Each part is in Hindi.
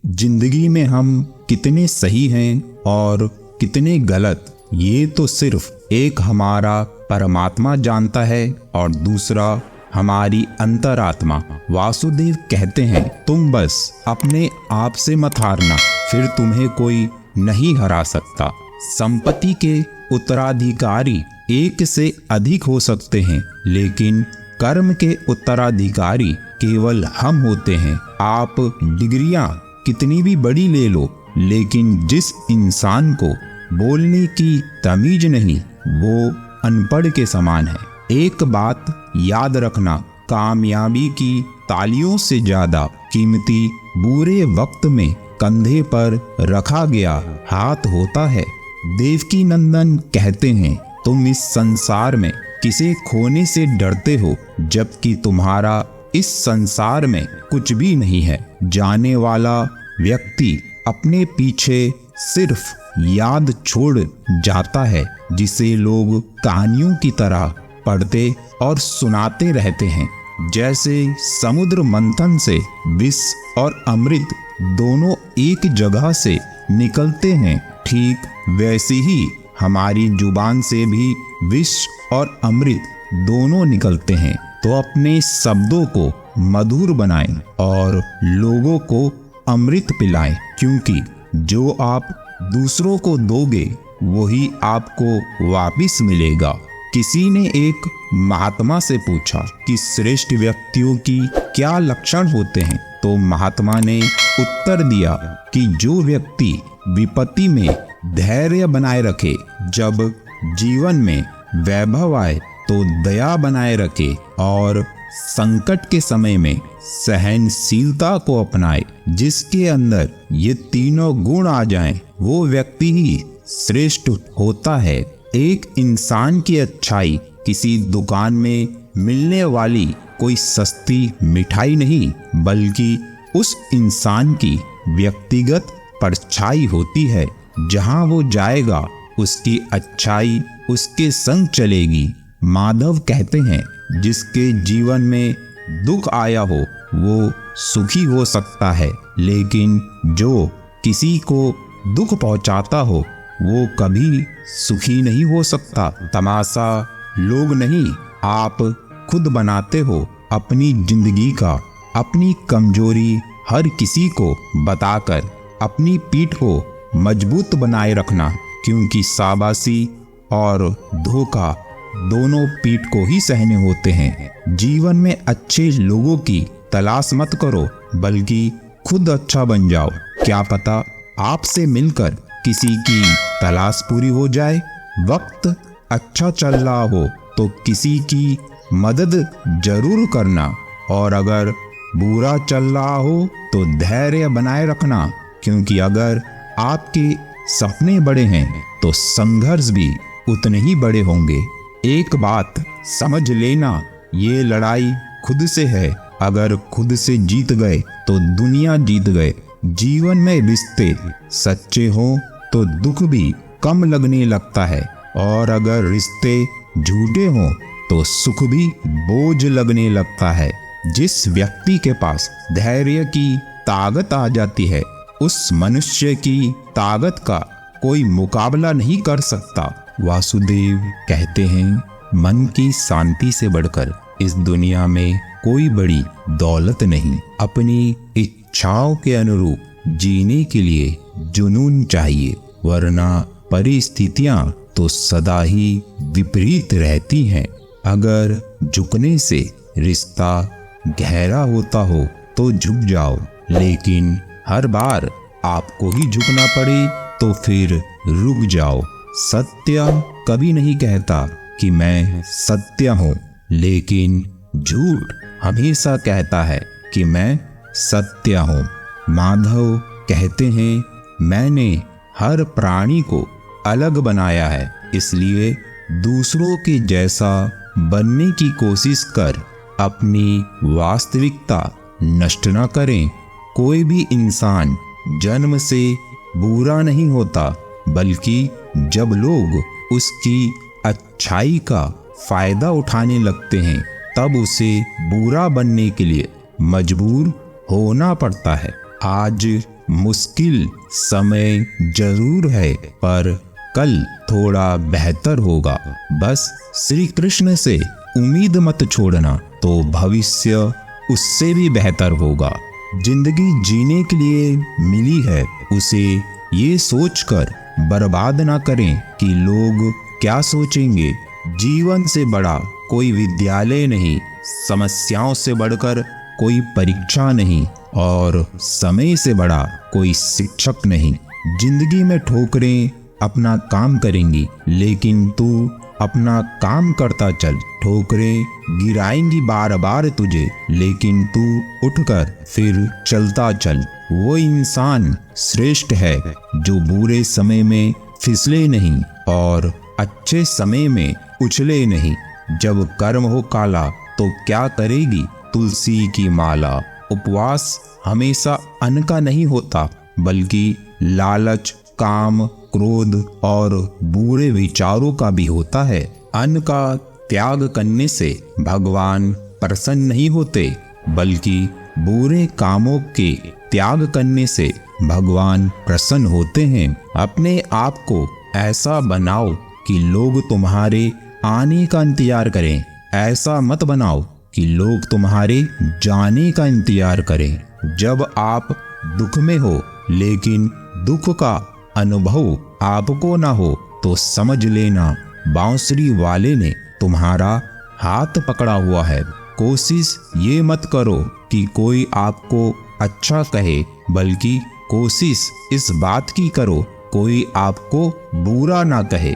जिंदगी में हम कितने सही हैं और कितने गलत, ये तो सिर्फ एक हमारा परमात्मा जानता है और दूसरा हमारी अंतरात्मा। वासुदेव कहते हैं, तुम बस अपने आप से मत हारना, फिर तुम्हें कोई नहीं हरा सकता। संपत्ति के उत्तराधिकारी एक से अधिक हो सकते हैं, लेकिन कर्म के उत्तराधिकारी केवल हम होते हैं। आप डिग्रियां कितनी भी बड़ी ले लो, लेकिन जिस इंसान को बोलने की तमीज नहीं, वो अनपढ़ के समान है। एक बात याद रखना, कामयाबी की तालियों से ज्यादा कीमती बुरे वक्त में कंधे पर रखा गया हाथ होता है। देवकी नंदन कहते हैं, तुम इस संसार में किसे खोने से डरते हो, जबकि तुम्हारा इस संसार में कुछ भी नहीं है। जाने वाला व्यक्ति अपने पीछे सिर्फ याद छोड़ जाता है, जिसे लोग कहानियों की तरह पढ़ते और सुनाते रहते हैं। जैसे समुद्र मंथन से विष और अमृत दोनों एक जगह से निकलते हैं, ठीक वैसे ही हमारी जुबान से भी विष और अमृत दोनों निकलते हैं। तो अपने शब्दों को मधुर बनाएं और लोगों को अमृत पिलाएं, क्योंकि जो आप दूसरों को दोगे वही आपको वापस मिलेगा। किसी ने एक महात्मा से पूछा कि श्रेष्ठ व्यक्तियों की क्या लक्षण होते हैं, तो महात्मा ने उत्तर दिया कि जो व्यक्ति विपत्ति में धैर्य बनाए रखे, जब जीवन में वैभव आए तो दया बनाए रखे और संकट के समय में सहनशीलता को अपनाए, जिसके अंदर ये तीनों गुण आ जाएं, वो व्यक्ति ही श्रेष्ठ होता है। एक इंसान की अच्छाई किसी दुकान में मिलने वाली कोई सस्ती मिठाई नहीं, बल्कि उस इंसान की व्यक्तिगत परछाई होती है। जहां वो जाएगा उसकी अच्छाई उसके संग चलेगी। माधव कहते हैं, जिसके जीवन में दुख आया हो वो सुखी हो सकता है, लेकिन जो किसी को दुख पहुंचाता हो वो कभी सुखी नहीं हो सकता। तमाशा लोग नहीं, आप खुद बनाते हो अपनी जिंदगी का। अपनी कमजोरी हर किसी को बताकर अपनी पीठ को मजबूत बनाए रखना, क्योंकि शाबाशी और धोखा दोनों पीठ को ही सहने होते हैं। जीवन में अच्छे लोगों की तलाश मत करो, बल्कि खुद अच्छा बन जाओ। क्या पता आपसे मिलकर किसी की तलाश पूरी हो जाए। वक्त अच्छा चल रहा हो तो किसी की मदद जरूर करना, और अगर बुरा चल रहा हो तो धैर्य बनाए रखना, क्योंकि अगर आपके सपने बड़े हैं तो संघर्ष भी उतने ही बड़े होंगे। एक बात समझ लेना, ये लड़ाई खुद से है। अगर खुद से जीत गए तो दुनिया जीत गए। जीवन में रिश्ते सच्चे हों तो दुख भी कम लगने लगता है, और अगर रिश्ते झूठे हों तो सुख भी बोझ लगने लगता है। जिस व्यक्ति के पास धैर्य की ताकत आ जाती है, उस मनुष्य की ताकत का कोई मुकाबला नहीं कर सकता। वासुदेव कहते हैं, मन की शांति से बढ़कर इस दुनिया में कोई बड़ी दौलत नहीं। अपनी इच्छाओं के अनुरूप जीने के लिए जुनून चाहिए, वरना परिस्थितियां तो सदा ही विपरीत रहती हैं। अगर झुकने से रिश्ता गहरा होता हो तो झुक जाओ, लेकिन हर बार आपको ही झुकना पड़े तो फिर रुक जाओ। सत्य कभी नहीं कहता कि मैं सत्य हूँ, लेकिन झूठ हमेशा कहता है कि मैं सत्य हूँ। माधव कहते हैं, मैंने हर प्राणी को अलग बनाया है, इसलिए दूसरों के जैसा बनने की कोशिश कर। अपनी वास्तविकता नष्ट न करें। कोई भी इंसान जन्म से बुरा नहीं होता, बल्कि जब लोग उसकी अच्छाई का फायदा उठाने लगते हैं, तब उसे बुरा बनने के लिए मजबूर होना पड़ता है। आज मुश्किल समय जरूर है, पर कल थोड़ा बेहतर होगा। बस श्री कृष्ण से उम्मीद मत छोड़ना, तो भविष्य उससे भी बेहतर होगा। जिंदगी जीने के लिए मिली है, उसे ये सोचकर बर्बाद ना करें कि लोग क्या सोचेंगे। जीवन से बड़ा कोई विद्यालय नहीं, समस्याओं से बढ़कर कोई परीक्षा नहीं, और समय से बड़ा कोई शिक्षक नहीं। जिंदगी में ठोकरें अपना काम करेंगी, लेकिन तू अपना काम करता चल। ठोकरें गिराएंगी बार बार तुझे, लेकिन तू उठकर फिर चलता चल। वो इंसान श्रेष्ठ है जो बुरे समय में फिसले नहीं और अच्छे समय में उछले नहीं। जब कर्म हो काला तो क्या करेगी तुलसी की माला। उपवास हमेशा अन्न का नहीं होता, बल्कि लालच, काम, क्रोध और बुरे विचारों का भी होता है। अन्न का त्याग करने से भगवान प्रसन्न नहीं होते, बल्कि बुरे कामों के त्याग करने से भगवान प्रसन्न होते हैं। अपने आप को ऐसा बनाओ कि लोग तुम्हारे आने का इंतजार करें। ऐसा मत बनाओ कि लोग तुम्हारे जाने का इंतजार करें। जब आप दुख में हो, लेकिन दुख का अनुभव आपको ना हो, तो समझ लेना बांसुरी वाले ने तुम्हारा हाथ पकड़ा हुआ है। कोशिश ये मत करो कि कोई आपको अच्छा कहे, बल्कि कोशिश इस बात की करो कोई आपको बुरा ना कहे।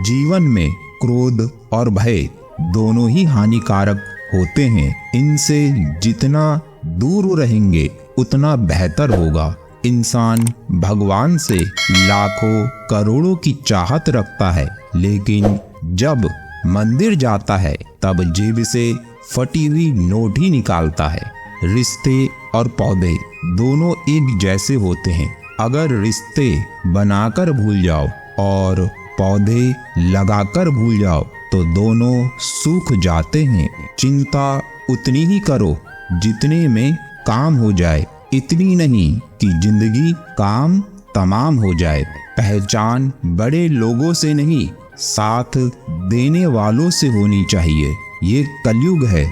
जीवन में क्रोध और भय दोनों ही हानिकारक होते हैं। इनसे जितना दूर रहेंगे उतना बेहतर होगा। इंसान भगवान से लाखों करोड़ों की चाहत रखता है, लेकिन जब मंदिर जाता है तब जेब से फटी हुई नोट ही निकालता है। रिश्ते और पौधे दोनों एक जैसे होते हैं। अगर रिश्ते बनाकर भूल जाओ और पौधे लगाकर भूल जाओ तो दोनों सूख जाते हैं। चिंता उतनी ही करो जितने में काम हो जाए, इतनी नहीं कि जिंदगी काम तमाम हो जाए। पहचान बड़े लोगों से नहीं, साथ देने वालों से होनी चाहिए। ये कलयुग है,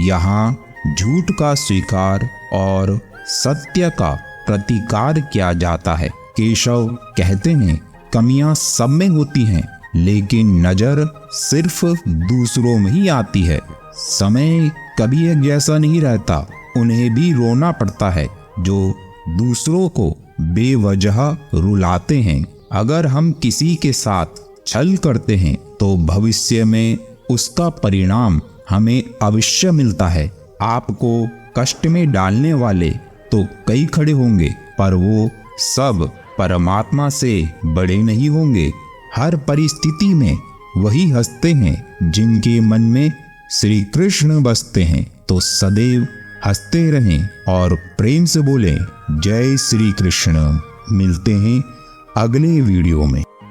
यहाँ झूठ का स्वीकार और सत्य का प्रतिकार किया जाता है। केशव कहते हैं, कमियां सब में होती हैं, लेकिन नजर सिर्फ दूसरों में ही आती है। समय कभी एक जैसा नहीं रहता, उन्हें भी रोना पड़ता है जो दूसरों को बेवजह रुलाते हैं। अगर हम किसी के साथ छल करते हैं तो भविष्य में उसका परिणाम हमें अवश्य मिलता है। आपको कष्ट में डालने वाले तो कई खड़े होंगे, पर वो सब परमात्मा से बड़े नहीं होंगे। हर परिस्थिति में वही हंसते हैं जिनके मन में श्री कृष्ण बसते हैं। तो सदैव हंसते रहें और प्रेम से बोलें, जय श्री कृष्ण। मिलते हैं अगले वीडियो में।